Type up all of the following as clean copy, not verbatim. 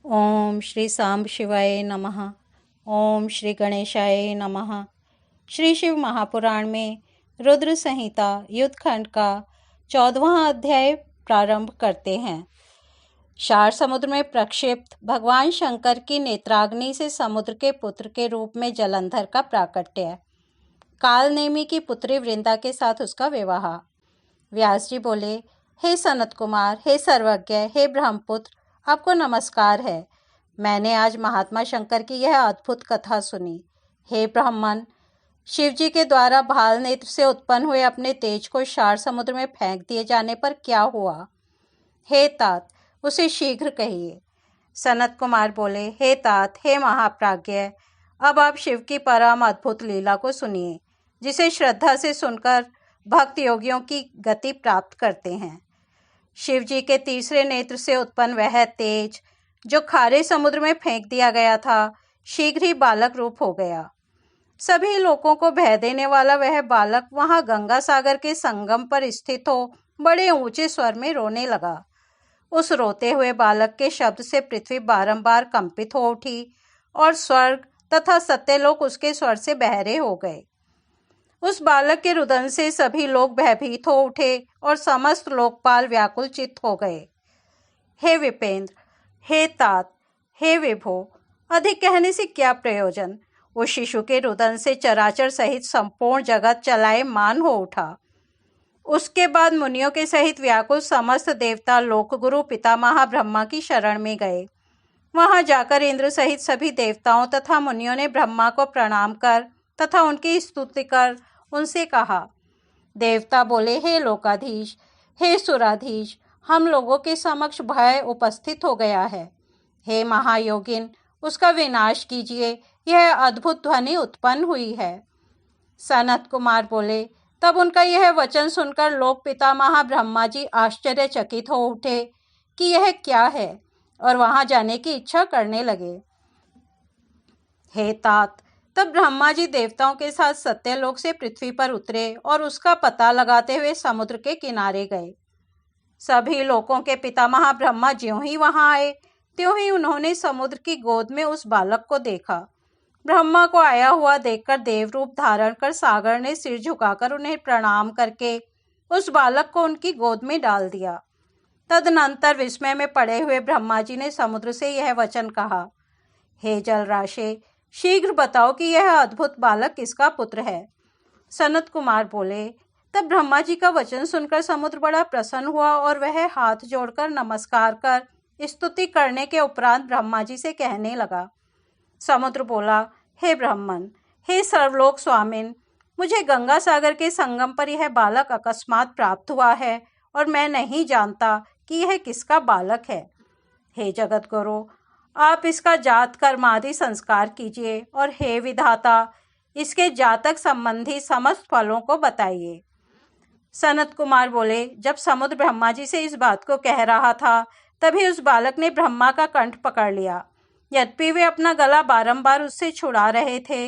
ओम श्री सांब शिवाय नमः। ओम श्री गणेशाय नमः। श्री शिव महापुराण में रुद्र संहिता युद्धखंड का 14वां अध्याय प्रारंभ करते हैं। क्षार समुद्र में प्रक्षिप्त भगवान शंकर की नेत्राग्नि से समुद्र के पुत्र के रूप में जलंधर का प्राकट्य। काल नेमी की पुत्री वृंदा के साथ उसका विवाह। व्यास जी बोले, हे सनत कुमार, हे सर्वज्ञ, हे ब्रह्मपुत्र, आपको नमस्कार है। मैंने आज महात्मा शंकर की यह अद्भुत कथा सुनी। हे ब्राह्मण, शिव जी के द्वारा भाल नेत्र से उत्पन्न हुए अपने तेज को क्षार समुद्र में फेंक दिए जाने पर क्या हुआ? हे तात, उसे शीघ्र कहिए। सनत कुमार बोले, हे तात, हे महाप्राज्ञ, अब आप शिव की परम अद्भुत लीला को सुनिए, जिसे श्रद्धा से सुनकर भक्त योगियों की गति प्राप्त करते हैं। शिव जी के तीसरे नेत्र से उत्पन्न वह तेज जो खारे समुद्र में फेंक दिया गया था, शीघ्र ही बालक रूप हो गया। सभी लोगों को भय देने वाला वह बालक वहां गंगा सागर के संगम पर स्थित हो बड़े ऊंचे स्वर में रोने लगा। उस रोते हुए बालक के शब्द से पृथ्वी बारंबार कंपित हो उठी और स्वर्ग तथा सत्यलोक उसके स्वर से बहरे हो गए। उस बालक के रुदन से सभी लोग भयभीत हो उठे और समस्त लोकपाल व्याकुल चित्त हो गए। हे विपेंद्र, हे तात, हे विभो, अधिक कहने से क्या प्रयोजन? उस शिशु के रुदन से चराचर सहित संपूर्ण जगत चलायमान हो उठा। उसके बाद मुनियों के सहित व्याकुल समस्त देवता लोकगुरु पितामह ब्रह्मा की शरण में गए। वहां जाकर इंद्र सहित सभी देवताओं तथा मुनियों ने ब्रह्मा को प्रणाम कर तथा उनकी स्तुति कर उनसे कहा। देवता बोले, हे लोकाधीश, हे सुराधीश, हम लोगों के समक्ष भय उपस्थित हो गया है। हे महायोगिन, उसका विनाश कीजिए, यह अद्भुत ध्वनि उत्पन्न हुई है। सनत कुमार बोले, तब उनका यह वचन सुनकर लोक पितामह ब्रह्मा जी आश्चर्यचकित हो उठे कि यह क्या है, और वहां जाने की इच्छा करने लगे। हे तात, तब ब्रह्मा जी देवताओं के साथ सत्यलोक से पृथ्वी पर उतरे और उसका पता लगाते हुए समुद्र के किनारे गए। सभी लोगों के पितामह ब्रह्मा ज्यों ही वहां आए, त्यों ही उन्होंने समुद्र की गोद में उस बालक को देखा। ब्रह्मा को आया हुआ देखकर देवरूप धारण कर सागर ने सिर झुकाकर उन्हें प्रणाम करके उस बालक को उनकी गोद में डाल दिया। तदनंतर विस्मय में पड़े हुए ब्रह्मा जी ने समुद्र से यह वचन कहा, हे जलराशि, शीघ्र बताओ कि यह अद्भुत बालक किसका पुत्र है। सनत कुमार बोले, तब ब्रह्मा जी का वचन सुनकर समुद्र बड़ा प्रसन्न हुआ और वह हाथ जोड़कर नमस्कार कर स्तुति करने के उपरांत ब्रह्मा जी से कहने लगा। समुद्र बोला, हे ब्राह्मण, हे सर्वलोक स्वामिन, मुझे गंगा सागर के संगम पर यह बालक अकस्मात प्राप्त हुआ है और मैं नहीं जानता कि यह किसका बालक है। हे जगत गुरु, आप इसका जात कर्म आदि संस्कार कीजिए और हे विधाता, इसके जातक संबंधी समस्त फलों को बताइए। सनत कुमार बोले, जब समुद्र ब्रह्मा जी से इस बात को कह रहा था, तभी उस बालक ने ब्रह्मा का कंठ पकड़ लिया। यद्यपि वे अपना गला बारंबार उससे छुड़ा रहे थे।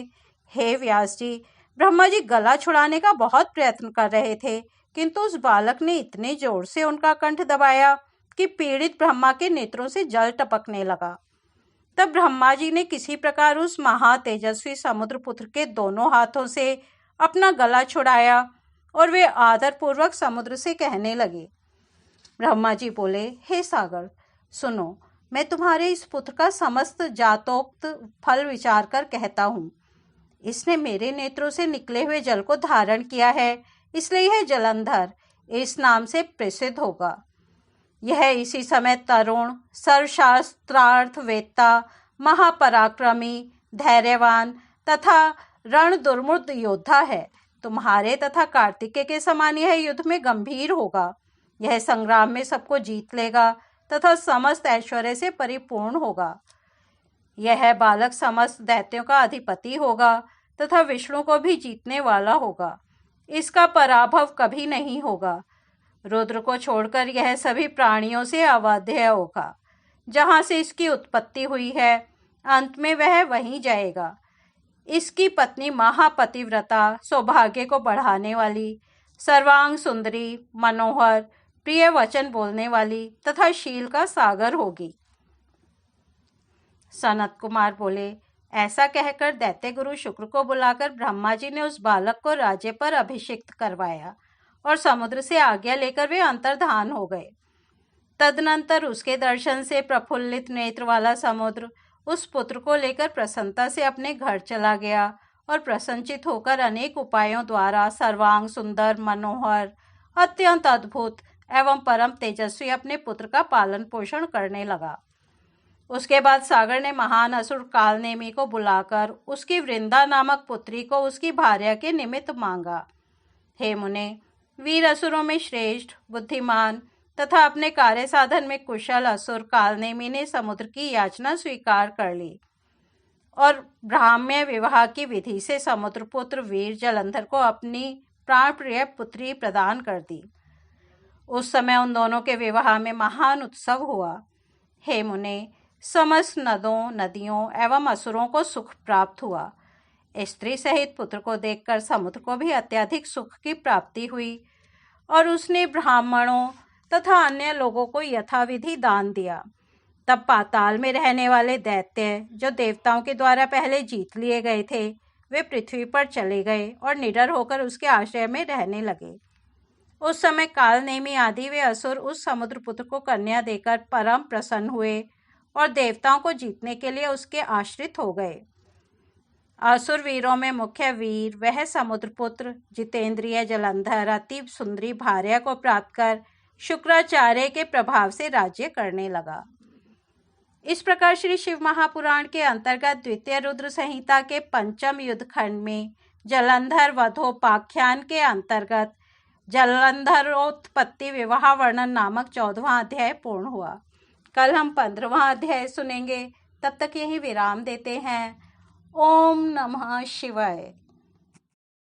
हे व्यास जी, ब्रह्मा जी गला छुड़ाने का बहुत प्रयत्न कर रहे थे, किंतु उस बालक ने इतने जोर से उनका कंठ दबाया कि पीड़ित ब्रह्मा के नेत्रों से जल टपकने लगा। तब ब्रह्मा जी ने किसी प्रकार उस महातेजस्वी समुद्रपुत्र के दोनों हाथों से अपना गला छुड़ाया और वे आदरपूर्वक समुद्र से कहने लगे। ब्रह्मा जी बोले, हे सागर, सुनो, मैं तुम्हारे इस पुत्र का समस्त जातोक्त फल विचार कर कहता हूँ। इसने मेरे नेत्रों से निकले हुए जल को धारण किया है, इसलिए यह जलंधर इस नाम से प्रसिद्ध होगा। यह इसी समय तरुण, सर्वशास्त्रार्थ वेत्ता, महापराक्रमी, धैर्यवान तथा रण दुर्मुद योद्धा है। तुम्हारे तथा कार्तिकेय के समान यह युद्ध में गंभीर होगा। यह संग्राम में सबको जीत लेगा तथा समस्त ऐश्वर्य से परिपूर्ण होगा। यह बालक समस्त दैत्यों का अधिपति होगा तथा विष्णु को भी जीतने वाला होगा। इसका पराभव कभी नहीं होगा। रुद्र को छोड़कर यह सभी प्राणियों से अवध्य होगा। जहाँ से इसकी उत्पत्ति हुई है, अंत में वह वहीं जाएगा। इसकी पत्नी महापतिव्रता, सौभाग्य को बढ़ाने वाली, सर्वांग सुंदरी, मनोहर, प्रिय वचन बोलने वाली तथा शील का सागर होगी। सनत कुमार बोले, ऐसा कहकर दैत्य गुरु शुक्र को बुलाकर ब्रह्मा जी ने उस बालक को राज्य पर अभिषिक्त करवाया और समुद्र से आज्ञा लेकर वे अंतर्धान हो गए। तदनंतर उसके दर्शन से प्रफुल्लित नेत्र वाला समुद्र उस पुत्र को लेकर प्रसन्नता से अपने घर चला गया और प्रसन्नचित होकर अनेक उपायों द्वारा सर्वांग सुंदर, मनोहर, अत्यंत अद्भुत एवं परम तेजस्वी अपने पुत्र का पालन पोषण करने लगा। उसके बाद सागर ने महान असुर कालनेमी को बुलाकर उसकी वृंदा नामक पुत्री को उसकी भार्या के निमित्त मांगा। हे मुने, वीर असुरों में श्रेष्ठ, बुद्धिमान तथा अपने कार्य साधन में कुशल असुर कालनेमी ने समुद्र की याचना स्वीकार कर ली और ब्राह्म्य विवाह की विधि से समुद्रपुत्र वीर जलंधर को अपनी प्राण प्रिय पुत्री प्रदान कर दी। उस समय उन दोनों के विवाह में महान उत्सव हुआ। हे मुने, समस्त नदों, नदियों एवं असुरों को सुख प्राप्त हुआ। स्त्री सहित पुत्र को देखकर समुद्र को भी अत्यधिक सुख की प्राप्ति हुई और उसने ब्राह्मणों तथा अन्य लोगों को यथाविधि दान दिया। तब पाताल में रहने वाले दैत्य, जो देवताओं के द्वारा पहले जीत लिए गए थे, वे पृथ्वी पर चले गए और निडर होकर उसके आश्रय में रहने लगे। उस समय कालनेमी आदि वे असुर उस समुद्रपुत्र को कन्या देकर परम प्रसन्न हुए और देवताओं को जीतने के लिए उसके आश्रित हो गए। असुर वीरों में मुख्य वीर वह समुद्रपुत्र जितेंद्रिय जलंधर अति सुंदरी भार्या को प्राप्त कर शुक्राचार्य के प्रभाव से राज्य करने लगा। इस प्रकार श्री शिव महापुराण के अंतर्गत द्वितीय रुद्र संहिता के पंचम युद्ध खंड में जलंधर वधोपाख्यान के अंतर्गत जलंधरोत्पत्ति विवाह वर्णन नामक 14वां अध्याय पूर्ण हुआ। कल हम 15वां अध्याय सुनेंगे। तब तक यही विराम देते हैं। ओम नमः शिवाय।